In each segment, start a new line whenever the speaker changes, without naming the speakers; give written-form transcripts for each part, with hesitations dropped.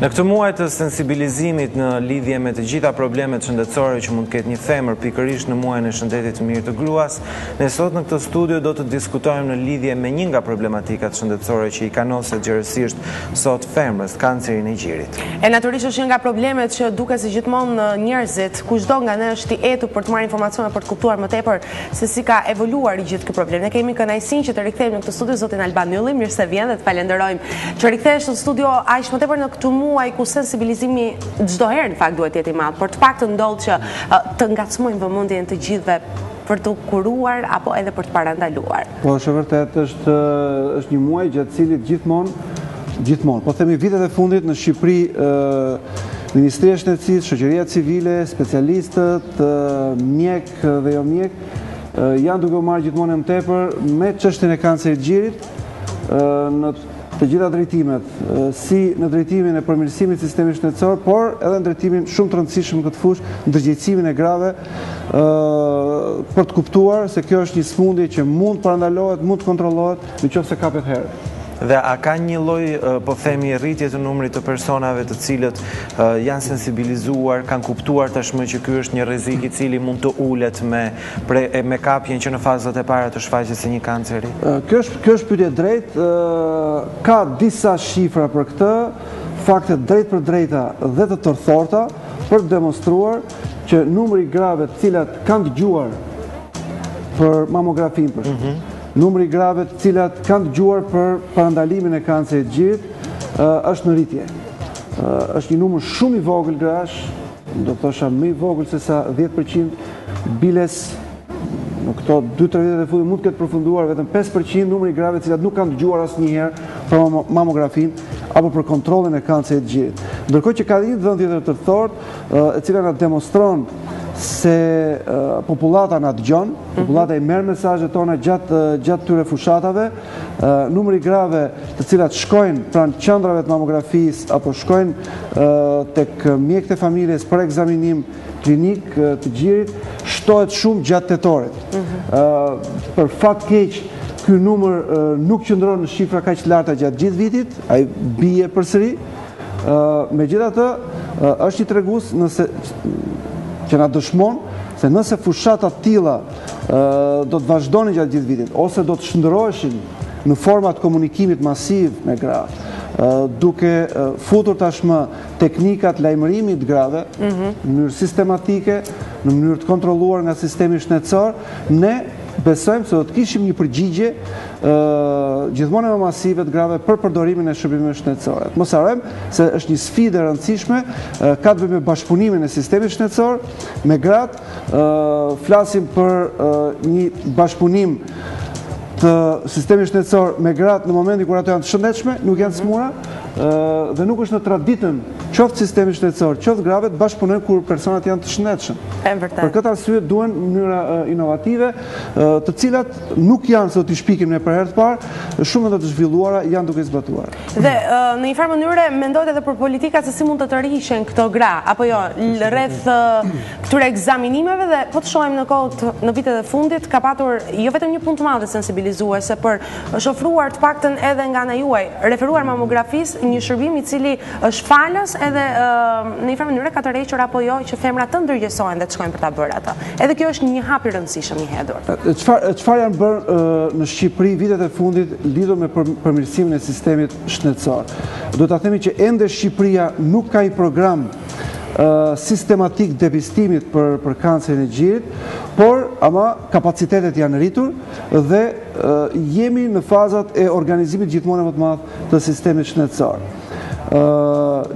Në këtë muaj të sensibilizimit në lidhje me të gjitha problemet shëndetësore që mund të ketë një femër, pikërisht në muajin e shëndetit të mirë të gruas, ne sot në këtë studio do të diskutojmë në lidhje me një nga problematikat shëndetësore që i kanoset gjerësisht sot femrës, kancerin e gjirit.
E natyrisht është një nga problemet që duke si gjithmonë njerëzit, kushdo nga ne është i etur për të marrë informacione për të kuptuar më tepër se si ka evoluar i gjithë ky problem. Ne kemi kënaqësinë që të rikthehemi në këtë studio zotin Alban Ylli, mirë se vjen dhe të falenderojmë që rikthehesh në studio aq më tepër në këtë muaj ku sensibilizimi çdo herë në fakt duhet jetë i madh, por të paktën ndodh që të ngacmojmë vëmendjen të gjithëve për të kuruar apo edhe për të parandaluar.
Po, është vërtet, është një muaj gjatë cilit gjithmonë, po themi vitet e fundit në Shqipëri, Ministria e Shëndetësisë, shoqëria civile, specialistët, mjek dhe jo mjek, janë duke u marrë gjithmonë më tepër me çështjen e kancerit gjirit në të gjitha drejtimet, si në drejtimin e përmirësimit të sistemit shëndetësor, por edhe në drejtimin shumë të rëndësishëm në këtë fushë, ndërgjegjësimin e grave, për të kuptuar se kjo është një sëmundje që mund të parandalohet, mund të kontrollohet nëse kapet herë.
Dhe a ka një lloj, po themi, rritje të numrit të personave të cilët janë sensibilizuar, kanë kuptuar tashmë që ky është një rrezik i cili mund të ulet me kapjen që në fazat e para të shfaqjes së një kanceri?
Kjo është pyetje drejtë, ka disa shifra për këtë, fakte drejt për drejta dhe të tërthorta për të demonstruar që numri i grave të cilat kanë dëgjuar për mamografinë për shembull, numri i grave të cilat kanë dëgjuar për parandalimin e kancerit të gjirit është në rritje. Është një numër shumë i vogël grash, do thosha më i vogël se sa 10%, biles në këto 2-3 vitet e fundit mund të ketë përfunduar vetëm 5% numri i grave të cilat nuk kanë dëgjuar asnjëherë për mamografinë apo për kontrollin e kancerit të gjirit. Ndërkohë që ka një dhënë tjetër të fortë, e cila na demonstron se popullata na dëgjon, popullata i merr mesazhet tona gjatë këtyre fushatave, numri i grave të cilat shkojnë pranë qendrave të mamografisë apo shkojnë tek mjekët e familjes për ekzaminim klinik të gjirit shtohet shumë gjatë tetorit. Për fat keq, ky numër nuk qëndron në shifra kaq të larta gjatë gjithë vitit, ai bie përsëri. Megjithatë, është një tregues që na dëshmon se nëse fushata të tilla do të vazhdonin gjatë gjithë vitit, ose do të shndërroheshin në forma të komunikimit masiv me gra, duke futur tashmë teknikat lajmërimit të grave në mënyrë sistematike, në mënyrë të kontrolluar nga sistemi shëndetësor, ne besojmë se do të kishim një përgjigje gjithmonë më masive të grave për përdorimin e shërbimeve shëndetësore. Mos harrojmë se është një sfidë e rëndësishme, ka të bëjë me bashkëpunimin e sistemit shëndetësor me gratë, flasim për një bashkëpunim të sistemit shëndetësor me gratë në momentin kur ato janë të shëndetshme, nuk janë të smura, dhe nuk është në traditën qoftë sistemi shëndetësor, qoftë grave të bashkëpunojnë kur personat janë të shëndetshëm. Për këtë arsye duhen mënyra inovative, të cilat nuk janë se do t'i shpikim ne për herë të parë, shumë do të zhvilluara janë duke zbatuar.
Dhe në një farë mënyrë mendojt edhe për politikat se si mund të tërhiqen këto gra, apo jo, rreth këtyre ekzaminimeve, dhe po të shohim në vitet e fundit ka patur jo vetëm një punë të madhe sensibilizuese, por është ofruar të paktën edhe nga ana juaj, referuar mamografisë, një shërbim i cili është falës edhe në një farë mënyrë ka të rrequr apo jo që femrat të ndërgjegjësohen dhe të shkojnë për ta bërë atë. Edhe kjo është një hap i rëndësishëm i hedhur.
Çfarë janë bërë në Shqipëri vitet e fundit lidhur me përmirësimin e sistemit shëndetësor? Do ta themi që ende Shqipëria nuk ka një program sistematik depistimit për kancerin e gjirit, por ama kapacitetet janë rritur dhe jemi në fazat e organizimit gjithmonë më të madh të sistemit shëndetësor.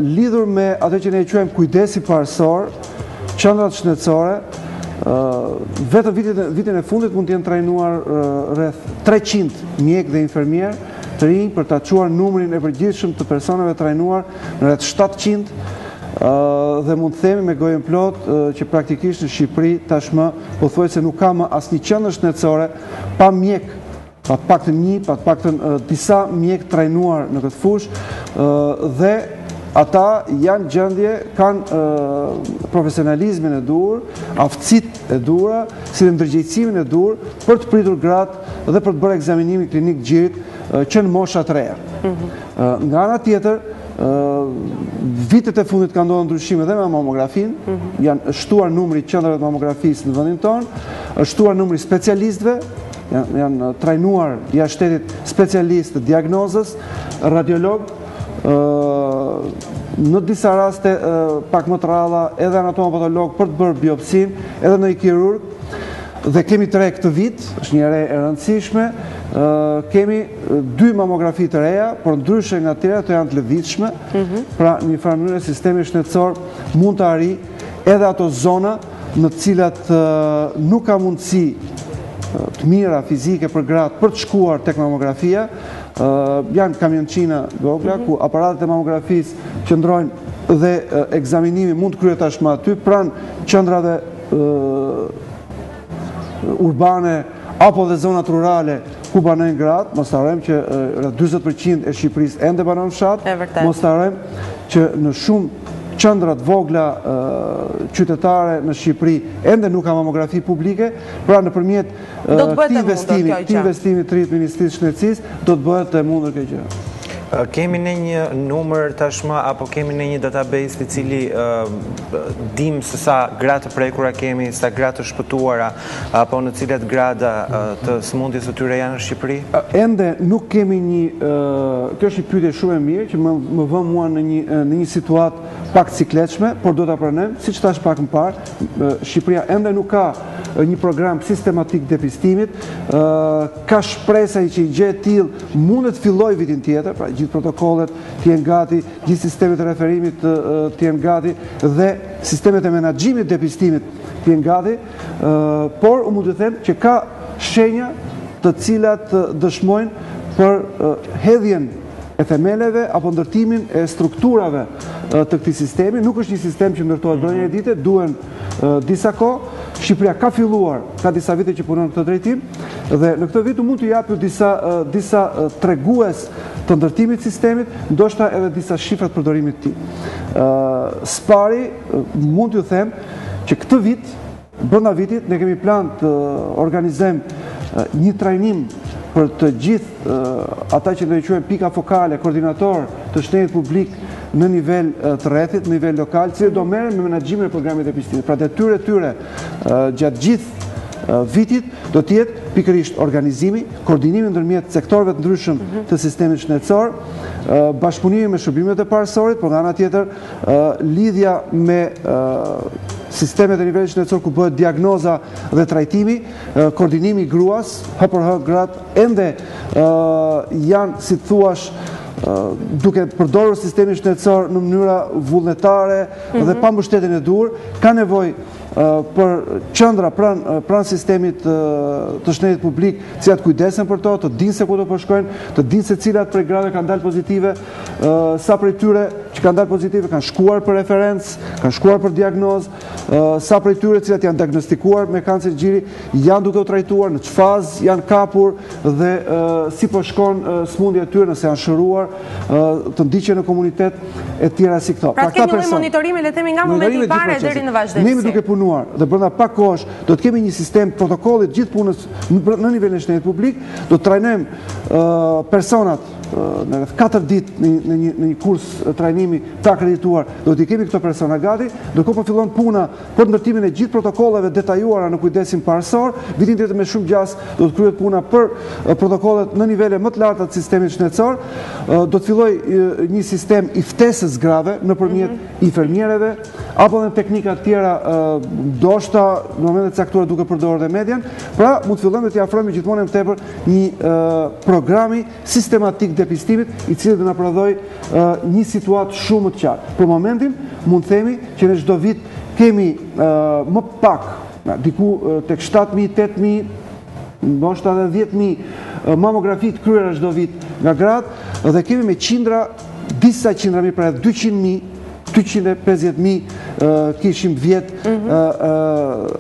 Lidhur me ato që ne e quajmë kujdesi parësor, qendrat shëndetësore, vetëm vitin e fundit mund të jenë trajnuar rreth 300 mjek dhe infermier të rinj për ta çuar numrin e përgjithshëm të personave trajnuar në rreth 700, dhe mund të themi me gojën plot që praktikisht në Shqipëri tashmë pothuajse nuk ka më asnjë qendër shëndetësore pa mjek, pa të paktën disa mjek trajnuar në këtë fushë, dhe ata janë gjendje, kanë profesionalizmin e duhur, aftësitë e duhura, si dhe ndërgjegjësimin e duhur për të pritur gratë dhe për të bërë ekzaminimin klinik gjirit që në mosha të reja. Nga ana tjetër, Vitet e fundit ka ndodhur ndryshime dhe me mamografin, janë shtuar numri qendrave të mamografisë në vendin tonë, është shtuar numri specialistëve, janë trajnuar jashtë shtetit specialistë të diagnozës, radiolog, në disa raste pak më të ralla edhe anatomopatolog për të bërë biopsin, edhe në i kirurg, dhe kemi 3 këtë vit, është një re e rëndësishme, kemi 2 mamografi të reja, por ndryshe nga tjera të janë të lëvizshme, pra një farë mënyrë sistemi shëndetësor mund të arrijë edhe ato zona në të cilat nuk ka mundësi të mira fizike për gratë për të shkuar tek mamografia, janë kamionçina Gogla, ku aparatet e mamografisë qëndrojnë dhe ekzaminimi mund të kryhet tashmë aty, pranë qendrave urbane apo dhe zonat rurale ku banojnë gratë. Mos harrojmë që rreth 40% e Shqipërisë ende banon fshat. Mos harrojmë që në shumë qendrat vogla qytetare në Shqipëri ende nuk ka mamografi publike, pra nëpërmjet këtij investimi të ri të Ministrisë së Shëndetësisë do të bëhet e mundur kjo gjë.
Kemi në një numër tashmë, apo kemi në një database i cili dim se sa gratë të prekura kemi, sa gratë të shpëtuara, apo në cilat grada të sëmundjes së tyre janë në Shqipëri?
Ende nuk kemi një, kjo është një pyetje shumë e mirë, që më vën mua në një situatë pak cikletshme, por do ta pranojmë, siç thash pak më parë, Shqipëria ende nuk ka një program sistematik depistimit, ka shpresa që i gjë e tillë mundet filloj vitin tjetër, pra gjithë protokollet të jenë gati, gjithë sistemet e referimit të jenë gati dhe sistemet e menaxhimit depistimit të jenë gati, por mund të them që ka shenja të cilat dëshmojnë për hedhjen e themeleve apo ndërtimin e strukturave të këtij sistemi. Nuk është një sistem që ndërtohet brenda një dite, duhen disa kohë. Shqipëria ka filluar, ka disa vite që punon në këtë drejtim, dhe në këtë vit mund të japë disa tregues të ndërtimit të sistemit, ndoshta edhe disa shifra të përdorimit të tij. Spari mund t'ju them që këtë vit, brenda vitit, ne kemi plan të organizojmë një trajnim për të gjithë ata që ne quajmë pika fokale, koordinator të shtetit publik në nivel të rrethit, në nivel lokal, që do merren me menaxhimin e programit depistimit. Pra detyra e tyre gjatë gjithë vitit do të jetë pikërisht organizimi, koordinimi ndërmjet sektorëve të ndryshëm të sistemit shëndetësor, bashkëpunimi me shërbimet e parësorit, por nga ana tjetër lidhja me sistemet e nivelit shëndetësor ku bëhet diagnoza dhe trajtimi, koordinimi i gruas, hapërhë gratë ende janë, si të thuash, duke përdorur sistemin shëndetësor në mënyra vullnetare dhe pa mbështetjen e duhur, ka nevojë për qendra pranë sistemit të shtetit publik, të cilat kujdesen për to, të dinë se ku do të shkojnë, të dinë se cilat prej grave kanë dalë pozitive, sa prej tyre që kanë dalë pozitive kanë shkuar për referencë, kanë shkuar për diagnozë, sa prej tyre të cilat janë diagnostikuar me kancer gjiri, janë duke u trajtuar, në çfarë fazë janë kapur dhe si po shkon sëmundja e tyre, nëse janë shëruar, të ndiqen në komunitet e tjera si këto.
Pra kemi një monitorime, le të themi nga momenti i parë deri në vazhdimsi.
Dhe brenda pak kohësh do të kemi një sistem protokolli gjithë punës në nivelin e shtetit publik, do të trajnojmë personat në rreth 4 ditë në një kurs trajnimi të akredituar, do t'i kemi këto persona gati, ndërkohë po fillon puna për ndërtimin e gjithë protokolleve detajuara në kujdesin parësor, vitin tjetër me shumë gjas do të kryhet puna për protokollet në nivele më të larta të sistemit shëndetësor, do të fillojë një sistem i ftesës grave nëpërmjet infermierëve apo edhe teknika të tjera, ndoshta në momente të caktuara duke përdorur dhe median, pra mund të fillojmë të afrojmë gjithmonë më tepër një programi sistematik depistimit, i cili do na prodhoj një situatë shumë të qartë. Për momentin mund të themi që në çdo vit kemi më pak, diku tek 7.000, 8.000, ndoshta edhe 10.000 mamografi të kryera çdo vit nga gratë, dhe kemi me disa qindra, pra 200.000, 250.000 kishim vjetë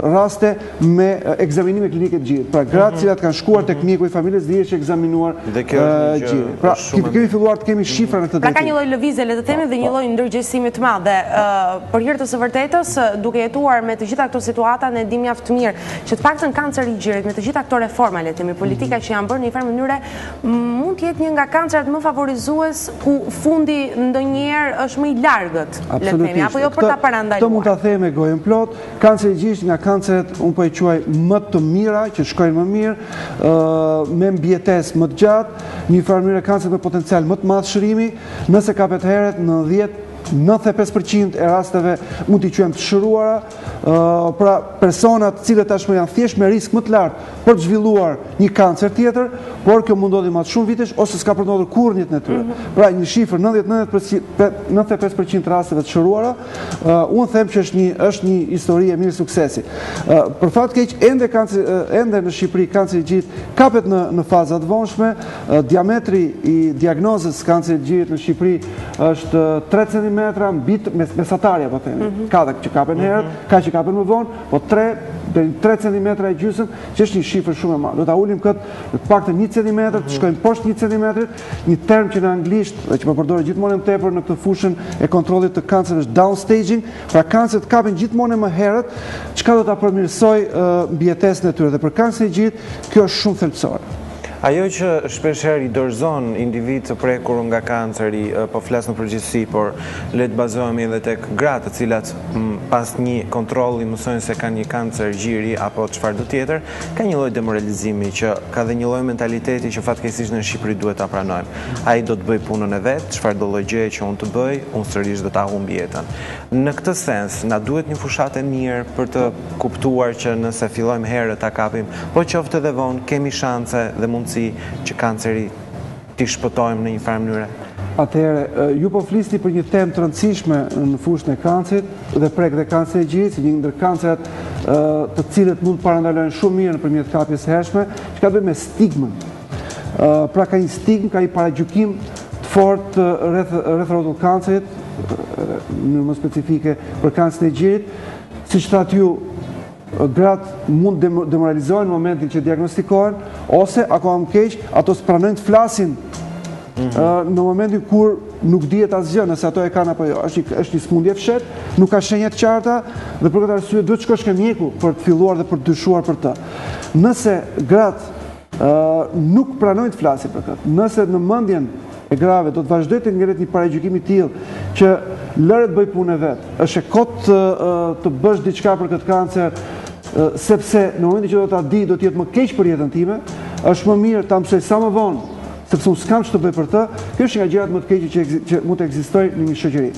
raste me ekzaminime klinike të gjirë. Pra gratë cilat kanë shkuar tek mjeku i familjes dhe që ekzaminuar gjirë. Pra kemi filluar të kemi shifra në këtë drejtim.
Pra ka një lloj lëvizje, le të themi, dhe një lloj ndërgjegjësimi të madh. Për hir të së vërtetës, duke jetuar me të gjitha këto situata, ne dim mjaft mirë që të paktën kanceri i gjirit, me të gjitha këto reforma, le të themi, politika që janë bërë në një farë mënyre, mund të jetë një nga kancerat më favorizues ku fundi ndonjëherë është më i largët. plot, le themi, apo jo për ta parandaluar.
Këtë mund ta them me gojën plot. Kanceri i gjishtit nga kanceret, unë po i quaj më të mira, që shkojnë më mirë, me mbjetesë më të gjatë, një farë mënyrë kanceret me potencial më të madh shërimi, nëse kapet herët në 95% e rasteve mund t'i quajmë të shëruara, pra personat cilët tashmë janë thjesht me risk më të lartë për të zhvilluar një kancer tjetër, por kjo mund ndodhi më shumë vitesh ose s'ka përndodhur kurrë njët në tyre. Pra një shifër 95% rasteve të shëruara, unë them që është një histori e mirë suksesi. Për fat keq ende në Shqipëri kanceri i gjit kapet në faza të vonshme, diametri i diagnozës kanceri i gjit në Shqipëri është 3 cm mesatarja, po themi. Ka dhe që kapen herët, ka që kapen më vonë, po 3 cm e gjysëm, që është një shifër shumë e madhe. Do ta ulim këtë pak të 1 cm, të shkojmë poshtë 1 cm, një term që në anglisht, dhe që më përdore gjithmonë më tepër në këtë fushën e kontrollit të kancerëve është downstaging, pra kancerët kapen gjithmonë më herët, çka do ta përmirësoj mbjetesën e tyre. Dhe për kancerin e gjit, kjo është shumë thelbësore.
Ajo që shpeshherë i dorëzon individ të prekur nga kanceri, po flas në përgjithësi, por le të bazohemi edhe tek gratë, të cilat pas një kontrolli mësojnë se kanë një kancer gjiri apo çfarë do tjetër, ka një lloj demoralizimi që ka dhe një lloj mentaliteti që fatkeqësisht në Shqipëri duhet ta pranojmë. Ai do të bëj punën e vet, çfarë do lloj gjëje që unë të bëj, unë sërish do ta humb jetën. Në këtë sens, na duhet një fushatë e mirë për të kuptuar që nëse fillojmë herët ta kapim, po qoftë edhe vonë, kemi shanse dhe mundësi që kanceri t'i shpëtojmë në një farë mënyre?
Atëherë, ju po flisni për një temë të rëndësishme në fushën e kancerit dhe prek dhe kanceri i gjit, si një ndër kancerat të cilët mund të parandalojnë shumë mirë nëpërmjet kapjes së hershme, që ka të bëjë me stigmën. Pra ka një stigmë, ka një paragjykim të fortë rreth rrotull kancerit, në më specifike për kancerin e gjit, siç thatë ju, gratë mund demoralizohen në momentin që diagnostikohen, ose, ako më keq, ato s'pranojnë të flasin në momentin kur nuk dihet asgjë nëse ato e kanë apo jo. Është një smundje fshet, nuk ka shenja të qarta dhe për këtë arsye duhet shkosh ke mjeku për të filluar dhe për të dyshuar për të. Nëse gratë nuk pranojnë të flasin për këtë, nëse në mendjen e grave do të vazhdoj të ngret një paragjykim i tillë që lëre të bëj punën e vet, është e kot të bësh diçka për këtë kancer, sepse në momentin që do ta di do të jetë më keq për jetën time, është më mirë ta mësoj sa më vonë, sepse unë s'kam ç'të bëj për të. Kjo është nga gjërat më të keqe që mund të ekzistojë në një shoqëri.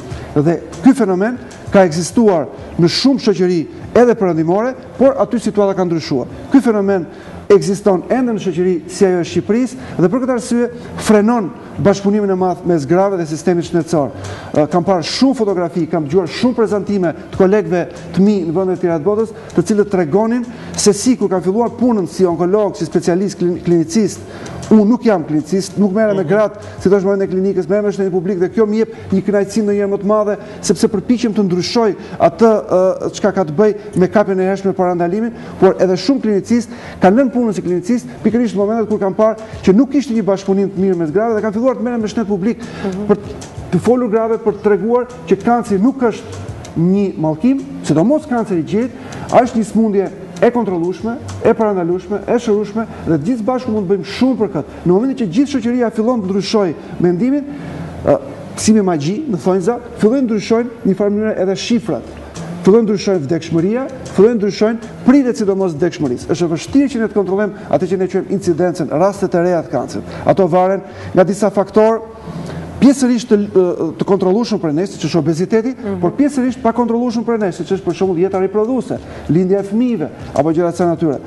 Dhe ky fenomen ka ekzistuar në shumë shoqëri edhe perëndimore, por aty situata ka ndryshuar. Ky fenomen ekziston ende në shoqëri si ajo e Shqipërisë dhe për këtë arsye frenon bashkëpunimin e madh mes grave dhe sistemit shëndetësor. Kam parë shumë fotografi, kam dëgjuar shumë prezantime të kolegëve të mi në vende të tjera të botës, të cilët tregonin se si kur kanë filluar punën si onkolog, si specialist klinicist. Unë nuk jam klinicist, nuk merrem me gratë, si thosh në klinikës, merrem me shtetin publik dhe kjo më jep një kënaqësi ndonjëherë më të madhe, sepse përpiqem të ndryshoj atë çka ka të bëjë me kapjen e hershme parandalimin, por edhe shumë klinicistë kanë lënë punën si klinicist pikërisht në momentet kur kanë parë që nuk kishte një bashkëpunim të mirë mes grave dhe kanë filluar të merren me shtet publik për të folur grave, për të treguar që kanceri nuk është një mallkim, sidomos kanceri i gjit, është një smundje e kontrollueshme, e parandalueshme, e shërueshme dhe gjithë bashku mund të bëjmë shumë për këtë. Në momentin që gjithë shoqëria fillon të ndryshojë mendimin, si me magji, në thonjza, fillojnë ndryshojnë një farë mënyrë edhe shifrat. Fillojnë ndryshojnë vdekshmëria, fillojnë ndryshojnë pritet sidomos vdekshmërisë. Është e vështirë që ne të kontrollojmë atë që ne quajmë incidencën, rastet e reja të kancerit. Ato varen nga disa faktorë pjesërisht të kontrollueshëm për ne, siç është obeziteti, por pjesërisht pa kontrollueshëm për ne, siç është për shembull jeta riprodhuese, lindja e fëmijëve apo gjëra të natyre.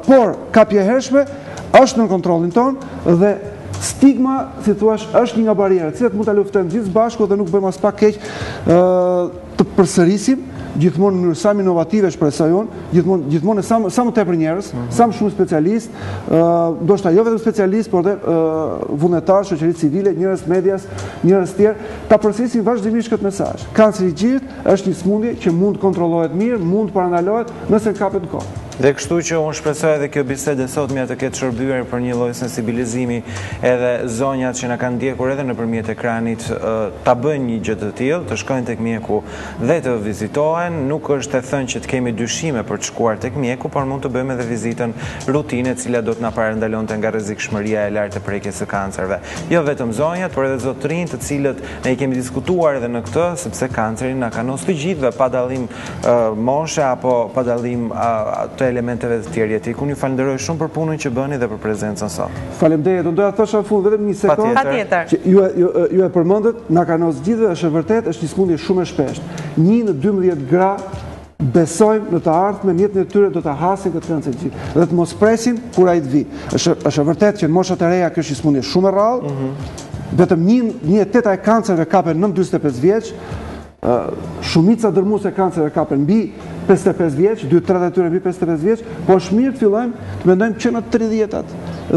Por kapja e hershme është në kontrollin ton dhe stigma, si thua, është një nga barierat, cilat mund ta luftojmë gjithë bashku dhe nuk bëjmë as pak keq të përsërisim gjithmonë në mënyrë sa më inovative, shpresoj unë, gjithmonë sa më tepër njerëz, sa më shumë specialistë, ndoshta jo vetëm specialistë, por edhe vullnetarë, shoqëri civile, njerëz medias, njerëz tjerë, ta përsërisin vazhdimisht këtë mesazh. Kanceri i gjit është një smundje që mund të kontrollohet mirë, mund të parandalohet nëse kapet në kohë.
Dhe kështu që unë shpresoj edhe kjo bisedë sot mja të ketë shërbyer për një lloj sensibilizimi edhe zonjat që na kanë ndjekur edhe nëpërmjet ekranit ta bëjnë një gjë të tillë, të shkojnë tek mjeku dhe të vizitohen. Nuk është e thënë që të kemi dyshime për të shkuar tek mjeku, por mund të bëjmë edhe vizitën rutine e cila do të na parandalonte nga rrezikshmëria e lartë e prekjes së kancerve. Jo vetëm zonjat, por edhe zotërinj, të cilët ne i kemi diskutuar edhe në këtë, sepse kanceri na kanos të gjithëve pa dallim moshe apo pa dallim të elementeve të tjerë jetik. Unë ju falenderoj shumë për punën që bëni dhe për prezencën sot.
Faleminderit. Unë doja të thosha në fund vetëm një sekondë.
Patjetër.
Që ju e përmendët, na kanos gjithë, është e vërtet, është një smundje shumë e shpeshtë. 1 në 12 gra besojmë në të ardhmen jetën e tyre do ta hasin këtë kancer gjithë dhe të mos presin kur ai të vi. Është e vërtet që në moshat e reja kjo është një smundje shumë e rrallë. Vetëm 1/8 e kancerve kapen nën 45 vjeç. Shumica dërmuese e kancerve kapen mbi 55 vjeç, 2/3 e tyre mbi 55 vjeç, po është mirë të fillojmë të mendojmë që në 30-at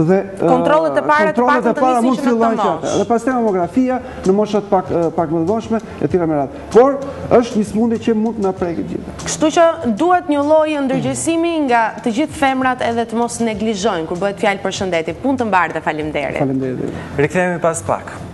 dhe
kontrollet e para të paktën të nisin që në këtë moshë.
Dhe pastaj mamografia në moshat pak më të voshme e tjera me radhë. Por është një smundje që mund të na prekë gjithë.
Kështu që duhet një lloj ndërgjegjësimi nga të gjithë femrat edhe të mos neglizhojnë kur bëhet fjalë për shëndetin. Punë të mbarë dhe faleminderit.
Faleminderit.
Rikthehemi pas pak.